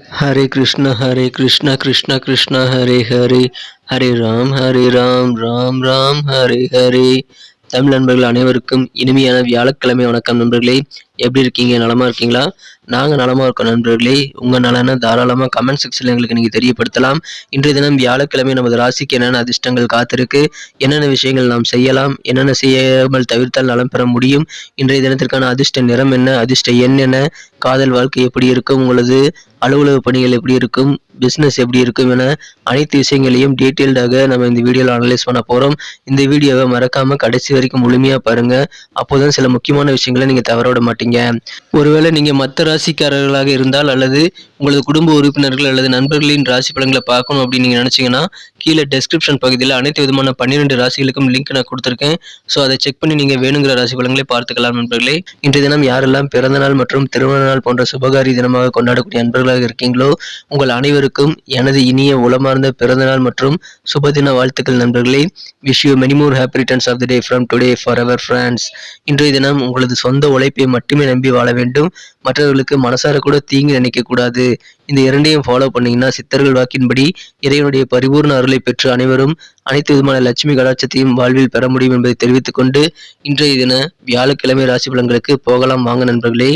ஹரே கிருஷ்ண கிருஷ்ண கிருஷ்ண ஹரே ஹரே, ஹரே ராம் ராம் ராம் ஹரே ஹரே. தமிழ் நண்பர்கள் அனைவருக்கும் இனிமையான வியாழக்கிழமை வணக்கம் நண்பர்களே. எப்படி இருக்கீங்க? நலமா இருக்கீங்களா? நாங்கள் நலமா இருக்கோம் நண்பர்களே. உங்கள் நலனை தாராளமாக கமெண்ட் செக்ஷனில் எங்களுக்கு நீங்கள் தெரியப்படுத்தலாம். இன்றைய தினம் வியாழக்கிழமை நமது ராசிக்கு என்னென்ன அதிர்ஷ்டங்கள் காத்திருக்கு, என்னென்ன விஷயங்கள் நாம் செய்யலாம், என்னென்ன செய்யாமல் தவிர்த்தால் நலம் பெற முடியும், இன்றைய தினத்திற்கான அதிர்ஷ்ட நிறம் என்ன, அதிர்ஷ்ட எண் என்ன, காதல் வாழ்க்கை எப்படி இருக்கும், உங்களது அலுவலக பணிகள் எப்படி இருக்கும், பிஸ்னஸ் எப்படி இருக்கும் என அனைத்து விஷயங்களையும் டீட்டெயில்டாக நம்ம இந்த வீடியோவில் அனலைஸ் பண்ண போகிறோம். இந்த வீடியோவை மறக்காமல் கடைசி வரைக்கும் முழுமையாக பாருங்கள். அப்போதான் சில முக்கியமான விஷயங்களை நீங்கள் தவற விட மாட்டீங்க. ஒருவேளை நீங்கள் மற்ற ராசிக்காரர்களாக இருந்தால் அல்லது உங்களது குடும்ப உறுப்பினர்கள் அல்லது நண்பர்களின் ராசி பலன்களை பார்க்கணும் அப்படின்னு நீங்கள் நினச்சிங்கன்னா கீழே டெஸ்கிரிப்ஷன் பகுதியில் அனைத்து விதமான 12 ராசிகளுக்கும் லிங்க் நான் கொடுத்துருக்கேன். ஸோ அதை செக் பண்ணி நீங்கள் வேணுங்கிற ராசி பலன்களை பார்த்துக்கலாம் நண்பர்களே. இன்றைய தினம் யாரெல்லாம் பிறந்த நாள் மற்றும் திருமண நாள் போன்ற சுபகாரி தினமாக கொண்டாடக்கூடிய நண்பர்களாக இருக்கீங்களோ உங்கள் அனைவருக்கும் எனது இனிய உளமார்ந்த பிறந்தநாள் மற்றும் சுபதின வாழ்த்துக்கள் நண்பர்களே. Wish you many more happy returns of the day from today forever friends. இன்றைய தினம் உங்களது சொந்த உழைப்பை மட்டுமே நம்பி வாழ வேண்டும். மற்றவர்களுக்கு மனசார கூட தீங்கு நினைக்க கூடாது. இந்த இரண்டையும் ஃபாலோ பண்ணீங்கன்னா சித்தர்கள் வாக்கின்படி இறைவனுடைய பரிபூர்ண அருளை பெற்று அனைவரும் அனைத்து விதமான லட்சுமி கடாட்சத்தையும் வாழ்வில் பெற முடியும் என்பதை தெரிவித்துக் கொண்டு இன்றைய தின வியாழக்கிழமை ராசி பலன்களுக்கு போகலாம் வாங்க நண்பர்களே.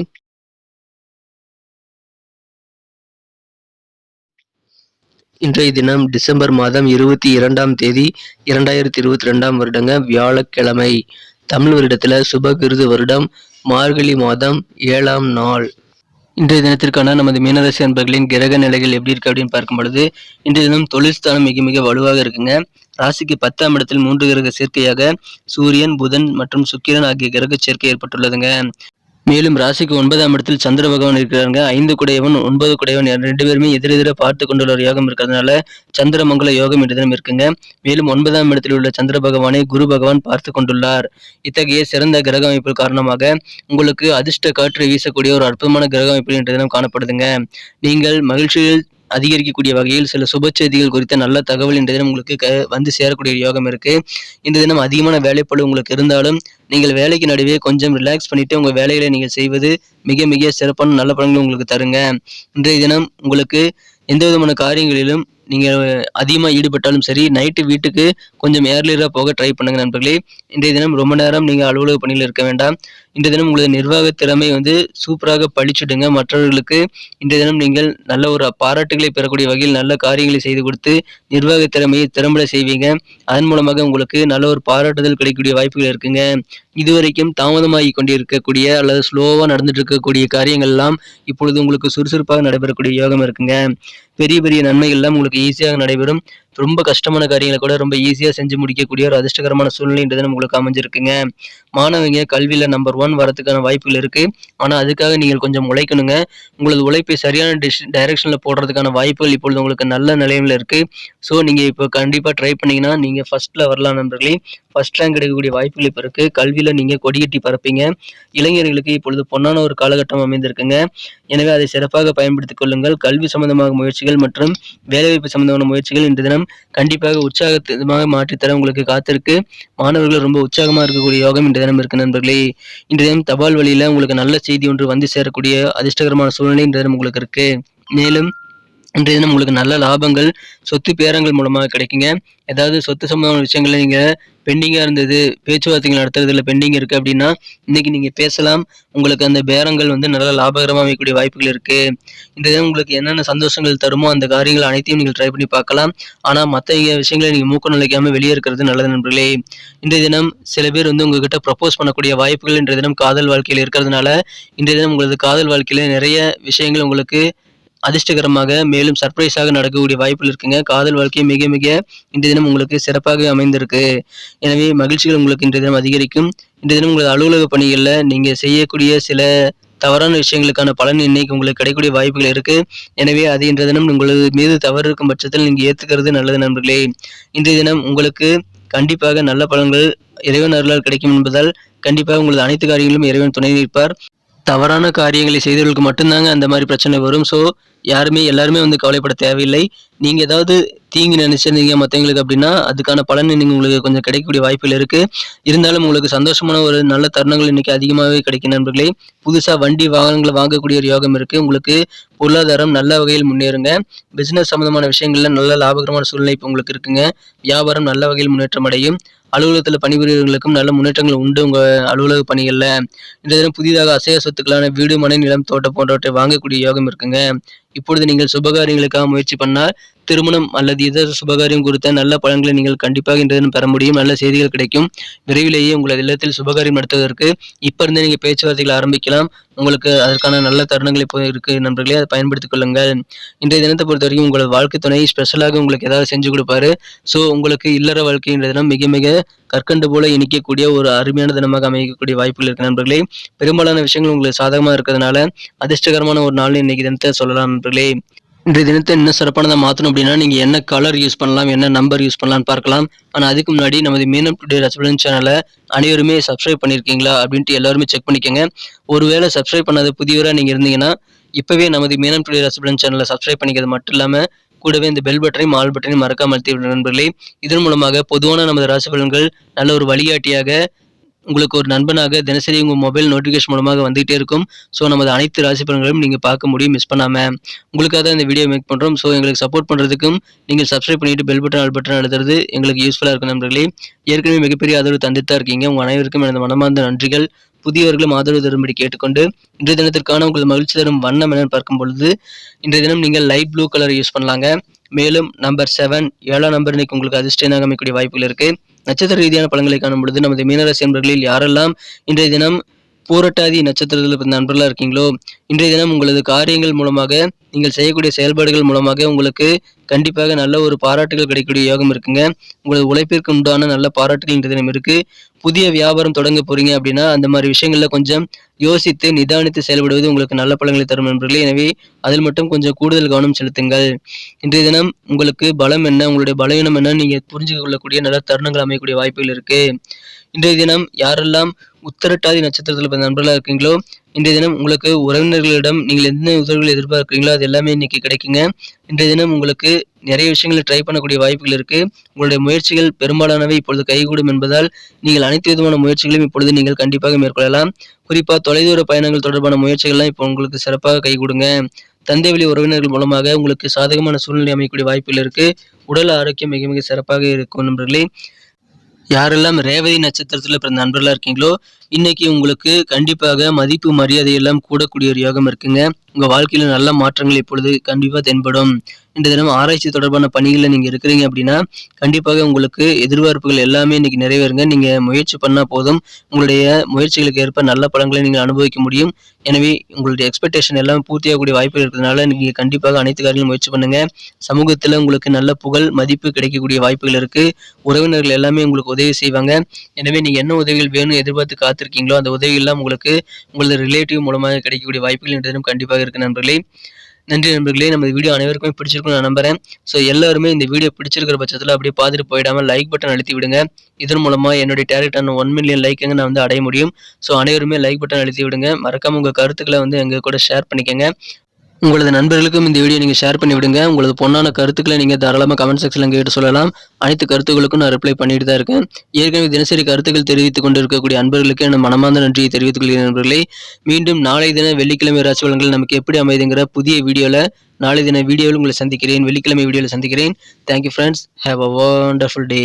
இன்றைய தினம் டிசம்பர் மாதம் 22ஆம் தேதி 2022ஆம் வருடங்க வியாழக்கிழமை. தமிழ் வருடத்துல சுபகிருது வருடம் மார்கழி மாதம் 7ஆம் நாள். இன்றைய தினத்திற்கான நமது மீனராசி அன்பர்களின் கிரக நிலைகள் எப்படி இருக்கு அப்படின்னு பார்க்கும் பொழுது இன்றைய தினம் தொழில் ஸ்தானம் மிக மிக வலுவாக இருக்குங்க. ராசிக்கு 10ஆம் இடத்தில் 3 கிரக சேர்க்கையாக சூரியன், புதன் மற்றும் சுக்கிரன் ஆகிய கிரக சேர்க்கை ஏற்பட்டுள்ளதுங்க. மேலும் ராசிக்கு 9ஆம் இடத்தில் சந்திர பகவான் இருக்கிறாங்க. 5 குடையவன் 9 குடையவன் 2 பேருமே எதிரெதிர பார்த்து கொண்டுள்ள ஒரு யோகம் இருக்கிறதுனால சந்திரமங்கல யோகம் என்ற தினம் இருக்குங்க. மேலும் 9ஆம் இடத்தில் உள்ள சந்திர பகவானை குரு பகவான் பார்த்து கொண்டுள்ளார். இத்தகைய சிறந்த கிரக அமைப்பு காரணமாக உங்களுக்கு அதிர்ஷ்ட காற்று வீசக்கூடிய ஒரு அற்புதமான கிரக அமைப்பு என்ற தினம் காணப்படுதுங்க. நீங்கள் மகிழ்ச்சியில் அதிகரிக்கக்கூடிய வகையில் சில சுப செய்திகள் குறித்த நல்ல தகவல் இந்த தினம் உங்களுக்கு வந்து சேரக்கூடிய யோகம் இருக்கு. இந்த தினம் அதிகமான வேலைப்பளு உங்களுக்கு இருந்தாலும் நீங்கள் வேலைக்கு நடுவே கொஞ்சம் ரிலாக்ஸ் பண்ணிட்டு உங்க வேலைகளை நீங்கள் செய்வது மிக மிக சிறப்பான நல்ல பலன்கள் உங்களுக்கு தருங்க. இன்றைய தினம் உங்களுக்கு எந்த விதமான காரியங்களிலும் நீங்கள் அதிகமாக ஈடுபட்டாலும் சரி, நைட்டு வீட்டுக்கு கொஞ்சம் ஏர்லியராக போக ட்ரை பண்ணுங்க நண்பர்களே. இன்றைய தினம் ரொம்ப நேரம் நீங்கள் அலுவலக பணியில் இருக்க வேண்டாம். இன்றைய தினம் உங்களது நிர்வாக திறமை சூப்பராக பழிச்சுடுங்க. மற்றவர்களுக்கு இன்றைய தினம் நீங்கள் நல்ல ஒரு பாராட்டுகளை பெறக்கூடிய வகையில் நல்ல காரியங்களை செய்து கொடுத்து நிர்வாக திறமையை திறம்பட செய்வீங்க. அதன் மூலமாக உங்களுக்கு நல்ல ஒரு பாராட்டுதல் கிடைக்கக்கூடிய வாய்ப்புகள் இருக்குங்க. இதுவரைக்கும் தாமதமாகி கொண்டிருக்கக்கூடிய அல்லது ஸ்லோவாக நடந்துட்டு இருக்கக்கூடிய காரியங்கள் எல்லாம் இப்பொழுது உங்களுக்கு சுறுசுறுப்பாக நடைபெறக்கூடிய யோகம் இருக்குங்க. பெரிய பெரிய நன்மைகள்லாம் உங்களுக்கு ஈஸியாக நடைபெறும். ரொம்ப கஷ்டமான காரியங்களை கூட ரொம்ப ஈஸியாக செஞ்சு முடிக்கக்கூடிய ஒரு அதிர்ஷ்டகரமான சூழ்நிலைன்றது உங்களுக்கு அமைஞ்சிருக்குங்க. மாணவங்க கல்வியில் நம்பர் 1 வரதுக்கான வாய்ப்புகள் இருக்குது. ஆனால் அதுக்காக நீங்கள் கொஞ்சம் உழைக்கணுங்க. உங்களது உழைப்பை சரியான டைரக்ஷனில் போடுறதுக்கான வாய்ப்புகள் இப்பொழுது உங்களுக்கு நல்ல நிலையில் இருக்குது. ஸோ நீங்கள் இப்போ கண்டிப்பாக ட்ரை பண்ணிங்கன்னா நீங்கள் ஃபஸ்ட்டில் வரலாம் நண்பர்களே. ஃபஸ்ட் ரேங்க் எடுக்கக்கூடிய வாய்ப்புகள் இப்போ இருக்குது. கல்வியில் நீங்கள் கொடிகட்டி பறப்பீங்க. இளைஞர்களுக்கு இப்பொழுது பொன்னான ஒரு காலகட்டம் அமைந்திருக்குங்க. எனவே அதை சிறப்பாக பயன்படுத்திக் கொள்ளுங்கள். கல்வி சம்பந்தமாக முயற்சிகள் மற்றும் வேலைவாய்ப்பு சம்பந்தமான முயற்சிகள் இன்று தினம் கண்டிப்பாக உற்சாகமாக மாற்றித்தர உங்களுக்கு காத்திருக்கு. மாணவர்கள் ரொம்ப உற்சாகமாக இருக்கக்கூடிய யோகம் இன்று தினம் இருக்கு நண்பர்களே. இன்று தினம் தபால் வழியில் உங்களுக்கு நல்ல செய்தி ஒன்று வந்து சேரக்கூடிய அதிர்ஷ்டகரமான சூழ்நிலை இன்று தினம் உங்களுக்கு இருக்கு. மேலும் இன்றைய தினம் உங்களுக்கு நல்ல லாபங்கள் சொத்து பேரங்கள் மூலமாக கிடைக்குங்க. ஏதாவது சொத்து சம்பந்தமான விஷயங்களை நீங்கள் பெண்டிங்காக இருந்தது, பேச்சுவார்த்தைகள் நடத்துறதுல பெண்டிங் இருக்குது அப்படின்னா இன்றைக்கி நீங்கள் பேசலாம். உங்களுக்கு அந்த பேரங்கள் நல்ல லாபகரமாக அமைக்கக்கூடிய வாய்ப்புகள் இருக்குது. இந்த தினம் உங்களுக்கு என்னென்ன சந்தோஷங்கள் தருமோ அந்த காரியங்கள் அனைத்தையும் நீங்கள் ட்ரை பண்ணி பார்க்கலாம். ஆனால் மற்ற விஷயங்களை நீங்கள் மூக்க நுழைக்காமல் வெளியே இருக்கிறது நல்லது நண்பர்களே. இன்றைய தினம் சில பேர் உங்ககிட்ட ப்ரப்போஸ் பண்ணக்கூடிய வாய்ப்புகள் இன்றைய தினம் காதல் வாழ்க்கையில் இருக்கிறதுனால இன்றைய தினம் உங்களது காதல் வாழ்க்கையில் நிறைய விஷயங்கள் உங்களுக்கு அதிர்ஷ்டகரமாக மேலும் சர்ப்ரைஸாக நடக்கக்கூடிய வாய்ப்புகள் இருக்குங்க. காதல் வாழ்க்கை மிக மிக இன்றைய தினம் உங்களுக்கு சிறப்பாக அமைந்திருக்கு. எனவே மகிழ்ச்சிகள் உங்களுக்கு இன்றைய தினம் அதிகரிக்கும். இன்றைய தினம் உங்களது அலுவலக பணிகளில் நீங்கள் செய்யக்கூடிய சில தவறான விஷயங்களுக்கான பலன் இன்னைக்கு உங்களுக்கு கிடைக்கக்கூடிய வாய்ப்புகள் இருக்கு. எனவே அது இன்றைய தினம் உங்களது மீது தவறு இருக்கும் பட்சத்தில் நீங்கள் ஏற்றுக்கிறது நல்லது நண்பர்களே. இன்றைய தினம் உங்களுக்கு கண்டிப்பாக நல்ல பலன்கள் இறைவன் அருளால் கிடைக்கும் என்பதால் கண்டிப்பாக உங்களது அனைத்து காரியங்களும் இறைவன் துணை நிற்பார். தவறான காரியங்களை செய்தவர்களுக்கு மட்டும்தாங்க அந்த மாதிரி பிரச்சனை வரும். ஸோ எல்லாருமே வந்து கவலைப்பட தேவையில்லை. நீங்க ஏதாவது தீங்கு நினைச்சிருந்தீங்க மத்தவங்களுக்கு அப்படின்னா, அதுக்கான பலன் உங்களுக்கு கொஞ்சம் கிடைக்கக்கூடிய வாய்ப்புகள் இருக்கு. இருந்தாலும் உங்களுக்கு சந்தோஷமான ஒரு நல்ல தருணங்கள் இன்னைக்கு அதிகமாவே கிடைக்கும் நண்பர்களே. புதுசா வண்டி, வாகனங்கள வாங்கக்கூடிய ஒரு யோகம் இருக்கு. உங்களுக்கு பொருளாதாரம் நல்ல வகையில் முன்னேறுங்க. பிசினஸ் சம்மந்தமான விஷயங்கள்ல நல்ல லாபகரமான சூழ்நிலை இப்ப உங்களுக்கு இருக்குங்க. வியாபாரம் நல்ல வகையில் முன்னேற்றம் அடையும். அலுவலகத்துல பணிபுரியவர்களுக்கும் நல்ல முன்னேற்றங்கள் உண்டு உங்க அலுவலக பணிகள்ல. இன்றைய தினம் புதிதாக அசையா சொத்துக்களான வீடு, மனை, நிலம், தோட்டம் போன்றவற்றை வாங்கக்கூடிய யோகம் இருக்குங்க. இப்பொழுது நீங்கள் சுபகாரியங்களுக்காக முயற்சி பண்ணால் திருமணம் அல்லது இதர சுபகாரியம் குறித்த நல்ல பலன்களை நீங்கள் கண்டிப்பாக இன்றைய தினம் பெற முடியும். நல்ல செய்திகள் கிடைக்கும். விரைவிலேயே உங்களது இல்லத்தில் சுபகாரியம் நடத்துவதற்கு இப்ப இருந்தே நீங்க பேச்சுவார்த்தைகள் ஆரம்பிக்கலாம். உங்களுக்கு அதற்கான நல்ல தருணங்கள் இப்போ இருக்கு நண்பர்களே, அதை பயன்படுத்திக் கொள்ளுங்கள். இன்றைய தினத்தை பொறுத்த வரைக்கும் உங்களது வாழ்க்கை துணை ஸ்பெஷலாக உங்களுக்கு ஏதாவது செஞ்சு கொடுப்பாரு. ஸோ உங்களுக்கு இல்லற வாழ்க்கை இன்றைய தினம் மிக மிக கற்கண்டு போல இனிக்கக்கூடிய ஒரு அருமையான தினமாக அமைக்கக்கூடிய வாய்ப்புகள் இருக்கு நண்பர்களே. பெரும்பாலான விஷயங்கள் உங்களுக்கு சாதகமா இருக்கிறதுனால அதிர்ஷ்டகரமான ஒரு நாள் இன்னைக்கு தினத்தை சொல்லலாம் நண்பர்களே. இன்றைய தினத்தை இன்னும் சிறப்பானதாக மாற்றணும் அப்படின்னா நீங்கள் என்ன கலர் யூஸ் பண்ணலாம், என்ன நம்பர் யூஸ் பண்ணலாம்னு பார்க்கலாம். ஆனால் அதுக்கு முன்னாடி நமது மீனம் டுடே ரசபலன் சேனலை அனைவருமே சப்ஸ்கிரைப் பண்ணியிருக்கீங்களா அப்படின்ட்டு எல்லாருமே செக் பண்ணிக்கோங்க. ஒருவேளை சப்ஸ்கிரைப் பண்ணாத புதியவராக நீங்கள் இருந்தீங்கன்னா இப்போவே நமது மீனம் டுடே ரசபலன் சேனலை சப்ஸ்கிரைப் பண்ணிக்கிறது மட்டும் இல்லாமல் கூடவே இந்த பெல் பட்டனையும் ஆல் பட்டனையும் மறக்காம அழுத்தி விடுங்க நண்பர்களே. இதன் மூலமாக பொதுவான நமது ராசி பலன்கள் நல்ல ஒரு வழிகாட்டியாக உங்களுக்கு ஒரு நண்பனாக தினசரி உங்கள் மொபைல் நோட்டிஃபிகேஷன் மூலமாக வந்துகிட்டே இருக்கும். ஸோ நமது அனைத்து ராசி பலன்களையும் நீங்கள் பார்க்க முடியும் மிஸ் பண்ணாமல். உங்களுக்காக தான் இந்த வீடியோ மேக் பண்ணுறோம். ஸோ எங்களுக்கு சப்போர்ட் பண்ணுறதுக்கும் நீங்கள் சப்ஸ்கிரைப் பண்ணிட்டு பெல் பட்டன் ஆல் பட்டன் அழுத்துறது எங்களுக்கு யூஸ்ஃபுல்லாக இருக்கும் நண்பர்களே. ஏற்கனவே மிகப்பெரிய ஆதரவு தந்துட்டு தான் இருக்கீங்க. உங்கள் அனைவருக்கும் எனது மனமார்ந்த நன்றிகள். புதியவர்களும் ஆதரவு தரும்படி கேட்டுக்கொண்டு இன்றைய தினத்திற்கான உங்கள் மகிழ்ச்சி தரும் வண்ணம் என்னன்னு பார்க்கும் பொழுது இன்றைய தினம் நீங்கள் லைட் ப்ளூ கலர் யூஸ் பண்ணலாங்க. மேலும் நம்பர் 7 7ஆம் நம்பர் இன்னைக்கு உங்களுக்கு அதிர்ஷ்டமாக அமைக்கக்கூடிய வாய்ப்புகள் இருக்கு. நட்சத்திர ரீதியான பலன்களை காணும் பொழுது நமது மீனராசி நண்பர்களில் யாரெல்லாம் இன்றைய தினம் பூரட்டாதி நட்சத்திரத்தில் பிறந்த நண்பர்களாக இருக்கீங்களோ இன்றைய தினம் உங்களது காரியங்கள் மூலமாக நீங்கள் செய்யக்கூடிய செயல்பாடுகள் மூலமாக உங்களுக்கு கண்டிப்பாக நல்ல ஒரு பாராட்டுகள் கிடைக்கக்கூடிய யோகம் இருக்குங்க. உங்களது உழைப்பிற்கு உண்டான நல்ல பாராட்டுகள் இன்றைய தினம் இருக்கு. புதிய வியாபாரம் தொடங்க போறீங்க அப்படின்னா அந்த மாதிரி விஷயங்கள்ல கொஞ்சம் யோசித்து நிதானித்து செயல்படுவது உங்களுக்கு நல்ல பலன்களை தரும் நண்பர்களே. எனவே அதில் மட்டும் கொஞ்சம் கூடுதல் கவனம் செலுத்துங்கள். இன்றைய தினம் உங்களுக்கு பலம் என்ன, உங்களுடைய பலவீனம் என்ன நீங்க புரிஞ்சு கொள்ளக்கூடிய நல்ல தருணங்கள் அமையக்கூடிய வாய்ப்புகள் இருக்கு. இன்றைய தினம் யாரெல்லாம் உத்திரட்டாதி நட்சத்திரத்தில் பிறந்த நண்பர்களாக இருக்கீங்களோ இன்றைய தினம் உங்களுக்கு உறவினர்களிடம் நீங்கள் எந்த உதவிகள் எதிர்பார்க்கிறீங்களோ அது எல்லாமே இன்னைக்கு கிடைக்குங்க. இன்றைய தினம் உங்களுக்கு நிறைய விஷயங்களை ட்ரை பண்ணக்கூடிய வாய்ப்புகள் இருக்கு. உங்களுடைய முயற்சிகள் பெரும்பாலானவை இப்பொழுது கைகூடும் என்பதால் நீங்கள் அனைத்து விதமான முயற்சிகளையும் இப்பொழுது நீங்கள் கண்டிப்பாக மேற்கொள்ளலாம். குறிப்பா தொலைதூர பயணங்கள் தொடர்பான முயற்சிகள்லாம் இப்போ உங்களுக்கு சிறப்பாக கைகூடுங்க. தந்தை வழி உறவினர்கள் மூலமாக உங்களுக்கு சாதகமான சூழ்நிலை அமைக்கக்கூடிய வாய்ப்புகள் இருக்கு. உடல் ஆரோக்கியம் மிக மிக சிறப்பாக இருக்கும் நண்பர்களே. யாரெல்லாம் ரேவதி நட்சத்திரத்தில் பிறந்த நண்பர்களாக இருக்கீங்களோ இன்னைக்கு உங்களுக்கு கண்டிப்பாக மதிப்பு மரியாதை எல்லாம் கூடக்கூடிய ஒரு யோகம் இருக்குங்க. உங்க வாழ்க்கையில நல்ல மாற்றங்கள் இப்பொழுது கண்டிப்பா தென்படும். இந்த தினம் ஆராய்ச்சி தொடர்பான பணிகளில் நீங்க இருக்கிறீங்க அப்படின்னா கண்டிப்பாக உங்களுக்கு எதிர்பார்ப்புகள் எல்லாமே இன்னைக்கு நிறைவேறுங்க. நீங்க முயற்சி பண்ணா போதும் உங்களுடைய முயற்சிகளுக்கு ஏற்ப நல்ல பலன்களை நீங்கள் அனுபவிக்க முடியும். எனவே உங்களுடைய எக்ஸ்பெக்டேஷன் எல்லாம் பூர்த்தியாகக்கூடிய வாய்ப்புகள் இருக்கிறதுனால நீங்க கண்டிப்பாக அனைத்து காரியங்களும் முயற்சி பண்ணுங்க. சமூகத்துல உங்களுக்கு நல்ல புகழ் மதிப்பு கிடைக்கக்கூடிய வாய்ப்புகள் இருக்கு. உறவினர்கள் எல்லாமே உங்களுக்கு உதவி செய்வாங்க. எனவே நீங்க என்ன உதவிகள் வேணும் எதிர்பார்த்து காத்திருக்கீங்களோ அந்த உதவி எல்லாம் உங்களுக்கு உங்களது ரிலேட்டிவ் மூலமாக கிடைக்கக்கூடிய வாய்ப்புகள் இந்த தினம் கண்டிப்பாக இருக்கு நண்பர்களே. நன்றி நண்பர்களே. நம்ம வீடியோ அனைவருக்குமே பிடிச்சிருக்கும்னு நான் நம்புறேன். ஸோ எல்லாருமே இந்த வீடியோ பிடிச்சிருக்கிற பட்சத்தில் அப்படியே பார்த்துட்டு போயிடாமல் லைக் பட்டன் அழுத்தி விடுங்க. இதன் மூலமாக என்னுடைய டார்கெட்டான 1 மில்லியன் லைக்குங்க நான் வந்து அடைய முடியும். ஸோ அனைவருமே லைக் பட்டன் அழுத்தி விடுங்க. மறக்காம உங்கள் கருத்துக்களை வந்து எங்கள் கூட ஷேர் பண்ணிக்கங்க. உங்களது நண்பர்களுக்கும் இந்த வீடியோ நீங்கள் ஷேர் பண்ணி விடுங்க. உங்களது பொண்ணான கருத்துக்களை நீங்கள் தாராளமாக கமெண்ட் செக்ஷனில் கேட்டு சொல்லலாம். அனைத்து கருத்துக்களுக்கும் நான் ரிப்ளை பண்ணிட்டு தான் இருக்கேன். ஏற்கனவே தினசரி கருத்துக்கள் தெரிவித்துக் கொண்டு இருக்கக்கூடிய அன்பர்களுக்கு என் மனமார்ந்த நன்றியை தெரிவித்துக் கொள்கிறேன் நண்பர்களே. மீண்டும் நாளை தின வெள்ளிக்கிழமை ராசி பலன்கள் நமக்கு எப்படி அமைதுங்கிற புதிய வீடியோவில் நாளை தின வீடியோவில் உங்களை சந்திக்கிறேன். வெள்ளிக்கிழமை வீடியோவில் சந்திக்கிறேன். Thank you friends. Have a wonderful day.